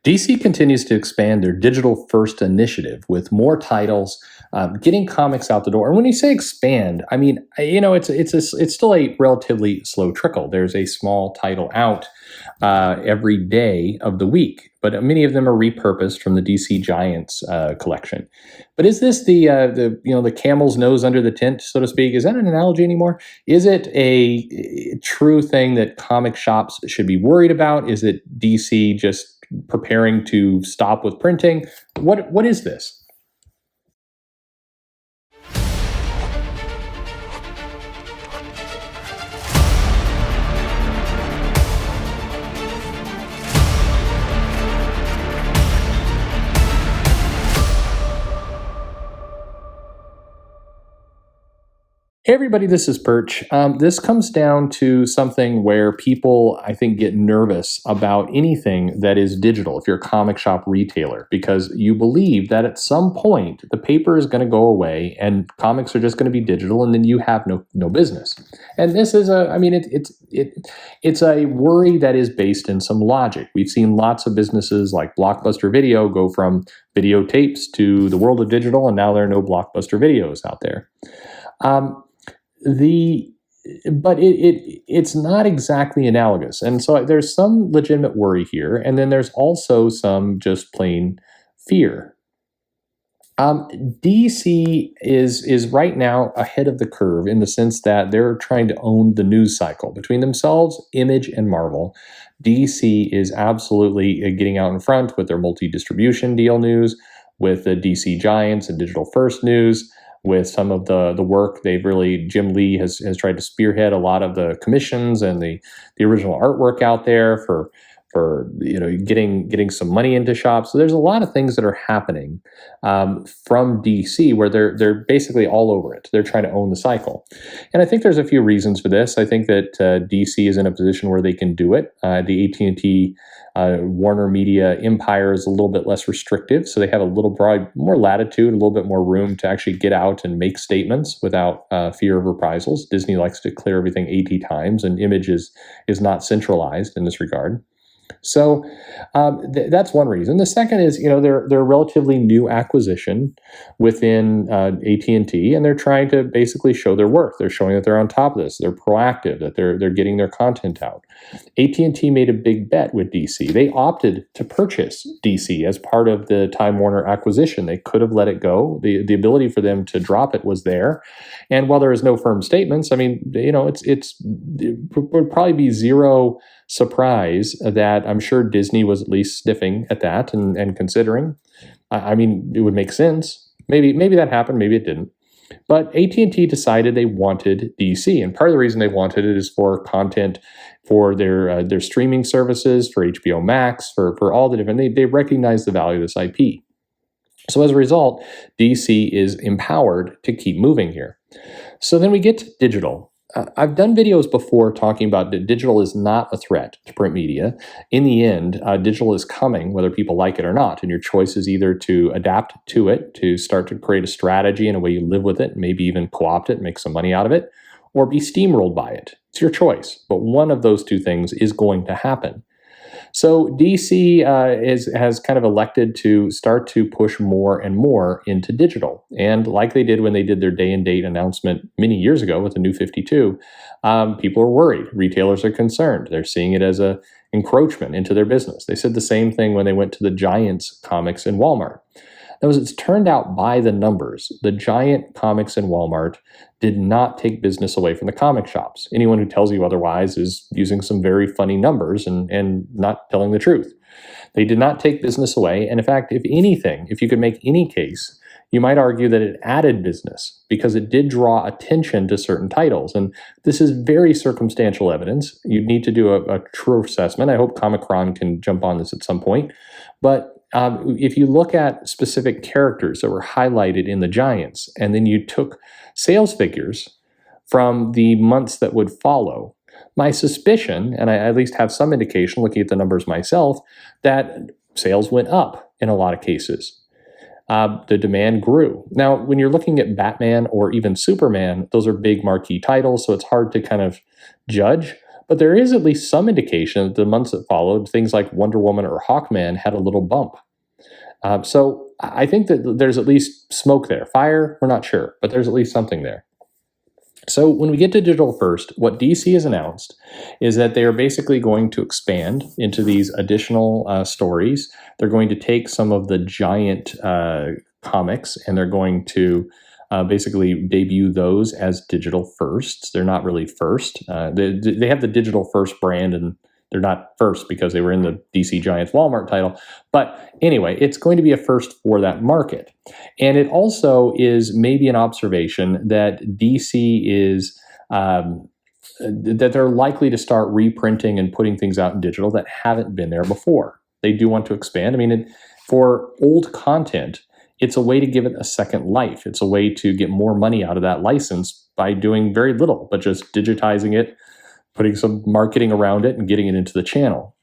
DC continues to expand their digital first initiative with more titles, getting comics out the door. And when you say expand, I mean, it's still a relatively slow trickle. There's a small title out every day of the week, but many of them are repurposed from the DC Giants collection. But is this the camel's nose under the tent, so to speak? Is that an analogy anymore? Is it a true thing that comic shops should be worried about? Is it DC just preparing to stop with printing? What is this? Hey everybody, this is Perch. This comes down to something where people, I think, get nervous about anything that is digital if you're a comic shop retailer, because you believe that at some point the paper is going to go away and comics are just going to be digital, and then you have no business. And this is it's a worry that is based in some logic. We've seen lots of businesses like Blockbuster Video go from videotapes to the world of digital, and now there are no Blockbuster videos out there. It's not exactly analogous, and so there's some legitimate worry here, and then there's also some just plain fear. DC is right now ahead of the curve in the sense that they're trying to own the news cycle between themselves, Image, and Marvel. DC is absolutely getting out in front with their multi-distribution deal news, with the DC Giants and Digital First news, with some of the work Jim Lee has tried to spearhead a lot of the commissions and the original artwork out there for getting some money into shops. So there's a lot of things that are happening from DC where they're basically all over it. They're trying to own the cycle, and I think there's a few reasons for this. I think that DC is in a position where they can do it. The AT&T Warner Media empire is a little bit less restrictive, so they have a little more latitude, a little bit more room to actually get out and make statements without fear of reprisals. Disney likes to clear everything 80 times, and Image is not centralized in this regard. So that's one reason. The second is, they're a relatively new acquisition within AT&T, and they're trying to basically show their work. They're showing that they're on top of this. They're proactive, that they're getting their content out. AT&T made a big bet with DC. They opted to purchase DC as part of the Time Warner acquisition. They could have let it go. The ability for them to drop it was there. And while there is no firm statements, I mean, it would probably be zero surprise that I'm sure Disney was at least sniffing at that and considering. I mean, it would make sense. Maybe that happened, maybe it didn't. But AT&T decided they wanted DC, and part of the reason they wanted it is for content for their streaming services, for HBO Max, for all the different. They recognize the value of this IP. So as a result, DC is empowered to keep moving here. So then we get to digital. I've done videos before talking about that digital is not a threat to print media. In the end, digital is coming, whether people like it or not, and your choice is either to adapt to it, to start to create a strategy and a way you live with it, maybe even co-opt it, make some money out of it, or be steamrolled by it. It's your choice, but one of those two things is going to happen. So DC has kind of elected to start to push more and more into digital. And like they did when they did their day and date announcement many years ago with the New 52, people are worried. Retailers are concerned. They're seeing it as a encroachment into their business. They said the same thing when they went to the Giants comics in Walmart. It's turned out by the numbers, the Giant comics in Walmart did not take business away from the comic shops. Anyone who tells you otherwise is using some very funny numbers and not telling the truth. They did not take business away. And in fact, if anything, if you could make any case, you might argue that it added business because it did draw attention to certain titles. And this is very circumstantial evidence. You'd need to do a true assessment. I hope Comic-Con can jump on this at some point. But if you look at specific characters that were highlighted in the Giants, and then you took sales figures from the months that would follow, my suspicion, and I at least have some indication looking at the numbers myself, that sales went up in a lot of cases. The demand grew. Now, when you're looking at Batman or even Superman, those are big marquee titles, so it's hard to kind of judge. But there is at least some indication that the months that followed, things like Wonder Woman or Hawkman had a little bump. So I think that there's at least smoke there. Fire, we're not sure, but there's at least something there. So when we get to digital first, what DC has announced is that they are basically going to expand into these additional stories. They're going to take some of the giant comics and they're going to basically debut those as digital firsts. They're not really first. They have the digital first brand, and they're not first because they were in the DC Giants Walmart title. But anyway, it's going to be a first for that market. And it also is maybe an observation that DC is, that they're likely to start reprinting and putting things out in digital that haven't been there before. They do want to expand. I mean, for old content, it's a way to give it a second life. It's a way to get more money out of that license by doing very little, but just digitizing it, putting some marketing around it, and getting it into the channel.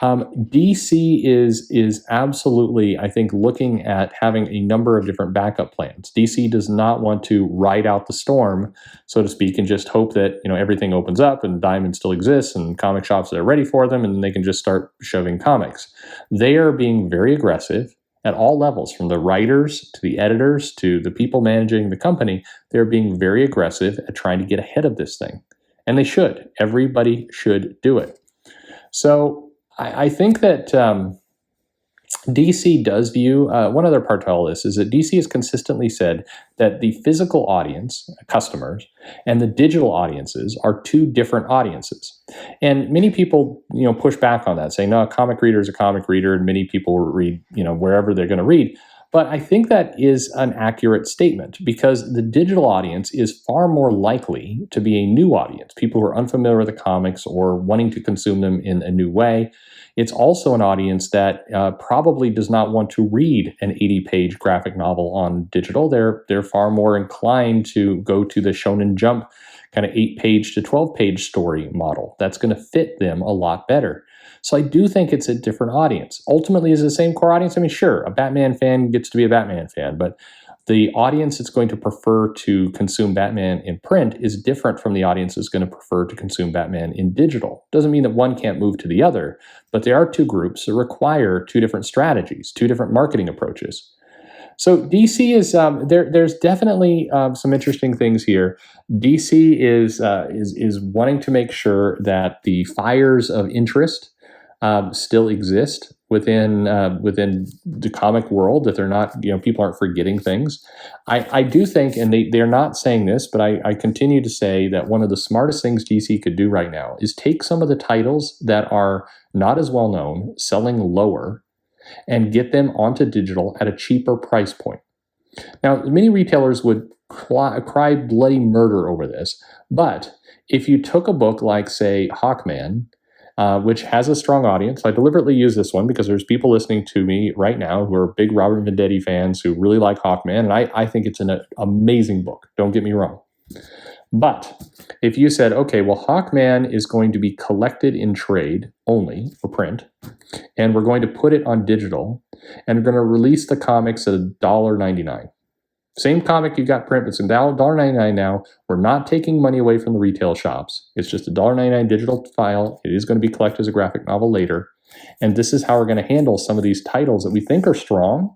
DC is absolutely, I think, looking at having a number of different backup plans. DC does not want to ride out the storm, so to speak, and just hope that everything opens up and Diamond still exists and comic shops are ready for them, and then they can just start shoving comics. They are being very aggressive at all levels, from the writers to the editors to the people managing the company. They're being very aggressive at trying to get ahead of this thing. And they should. Everybody should do it. So I think that DC does view, one other part to all this is that DC has consistently said that the physical audience, customers, and the digital audiences are two different audiences. And many people, push back on that, saying, no, a comic reader is a comic reader, and many people read, wherever they're going to read. But I think that is an accurate statement, because the digital audience is far more likely to be a new audience, people who are unfamiliar with the comics or wanting to consume them in a new way. It's also an audience that probably does not want to read an 80-page graphic novel on digital. They're far more inclined to go to the Shonen Jump kind of 8-page to 12-page story model. That's going to fit them a lot better. So I do think it's a different audience. Ultimately, is it the same core audience? I mean, sure, a Batman fan gets to be a Batman fan, but the audience that's going to prefer to consume Batman in print is different from the audience that's going to prefer to consume Batman in digital. Doesn't mean that one can't move to the other, but there are two groups that require two different strategies, two different marketing approaches. So DC is there's definitely some interesting things here. DC is wanting to make sure that the fires of interest still exist within the comic world, that they're not, people aren't forgetting things. I do think, and they're not saying this, but I continue to say that one of the smartest things DC could do right now is take some of the titles that are not as well known, selling lower, and get them onto digital at a cheaper price point. Now, many retailers would cry bloody murder over this, but if you took a book like, say, Hawkman, which has a strong audience. I deliberately use this one because there's people listening to me right now who are big Robert Venditti fans who really like Hawkman, and I think it's an amazing book. Don't get me wrong. But if you said, okay, well, Hawkman is going to be collected in trade only for print, and we're going to put it on digital, and we're going to release the comics at $1.99. Same comic you got print, but it's $1.99 now. We're not taking money away from the retail shops. It's just a $1.99 digital file. It is going to be collected as a graphic novel later. And this is how we're going to handle some of these titles that we think are strong,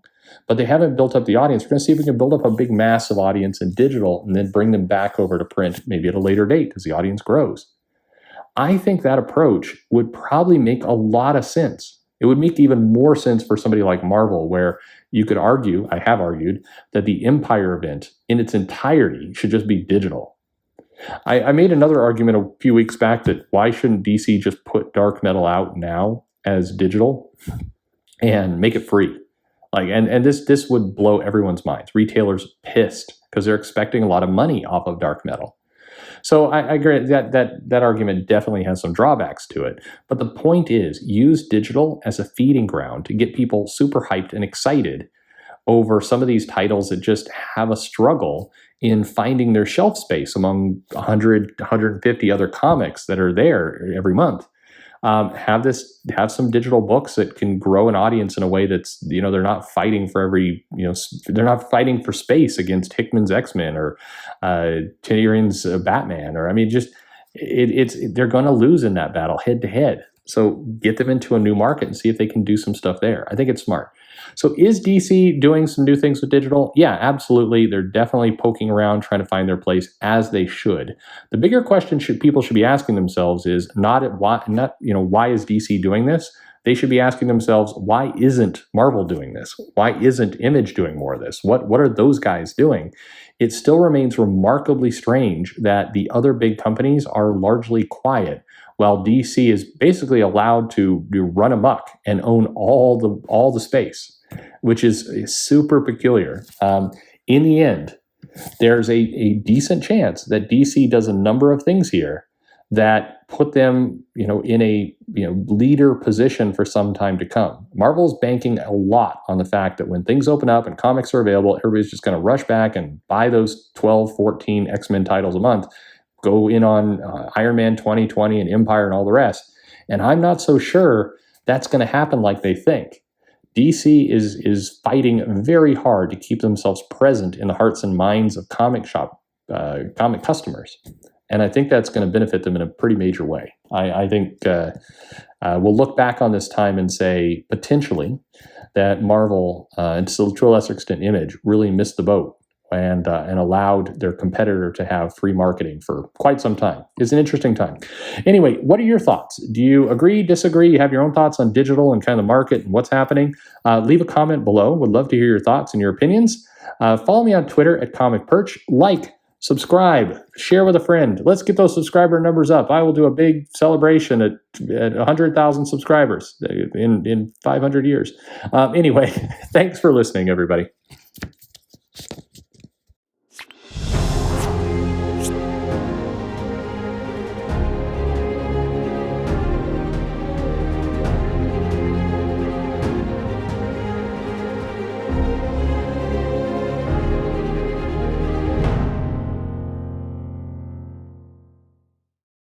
but they haven't built up the audience. We're going to see if we can build up a big massive audience in digital and then bring them back over to print, maybe at a later date as the audience grows. I think that approach would probably make a lot of sense. It would make even more sense for somebody like Marvel, where you could argue, I have argued, that the Empire event in its entirety should just be digital. I made another argument a few weeks back that why shouldn't DC just put Dark Metal out now as digital and make it free? And this would blow everyone's minds. Retailers pissed because they're expecting a lot of money off of Dark Metal. So I agree that argument definitely has some drawbacks to it. But the point is, use digital as a feeding ground to get people super hyped and excited over some of these titles that just have a struggle in finding their shelf space among 100, 150 other comics that are there every month. Have some digital books that can grow an audience in a way that's, they're not fighting for they're not fighting for space against Hickman's X-Men or Tynion's Batman, or just they're going to lose in that battle head to head. So get them into a new market and see if they can do some stuff there. I think it's smart. So is DC doing some new things with digital? Yeah, absolutely. They're definitely poking around, trying to find their place, as they should. The bigger question people should be asking themselves is why is DC doing this? They should be asking themselves, why isn't Marvel doing this? Why isn't Image doing more of this? What are those guys doing? It still remains remarkably strange that the other big companies are largely quiet, while DC is basically allowed to run amok and own all the space, which is super peculiar. In the end, there's a decent chance that DC does a number of things here that put them, in a leader position for some time to come. Marvel's banking a lot on the fact that when things open up and comics are available, everybody's just going to rush back and buy those 12, 14 X-Men titles a month, go in on Iron Man 2020 and Empire and all the rest. And I'm not so sure that's going to happen like they think. DC is fighting very hard to keep themselves present in the hearts and minds of comic customers. And I think that's going to benefit them in a pretty major way. I think we'll look back on this time and say, potentially, that Marvel, and still to a lesser extent Image, really missed the boat and allowed their competitor to have free marketing for quite some time. It's an interesting time. Anyway, what are your thoughts? Do you agree, disagree? You have your own thoughts on digital and kind of the market and what's happening? Leave a comment below. Would love to hear your thoughts and your opinions. Follow me on Twitter at Comic Perch. Subscribe, share with a friend. Let's get those subscriber numbers up. I will do a big celebration at 100,000 subscribers in 500 years. Anyway, thanks for listening, everybody.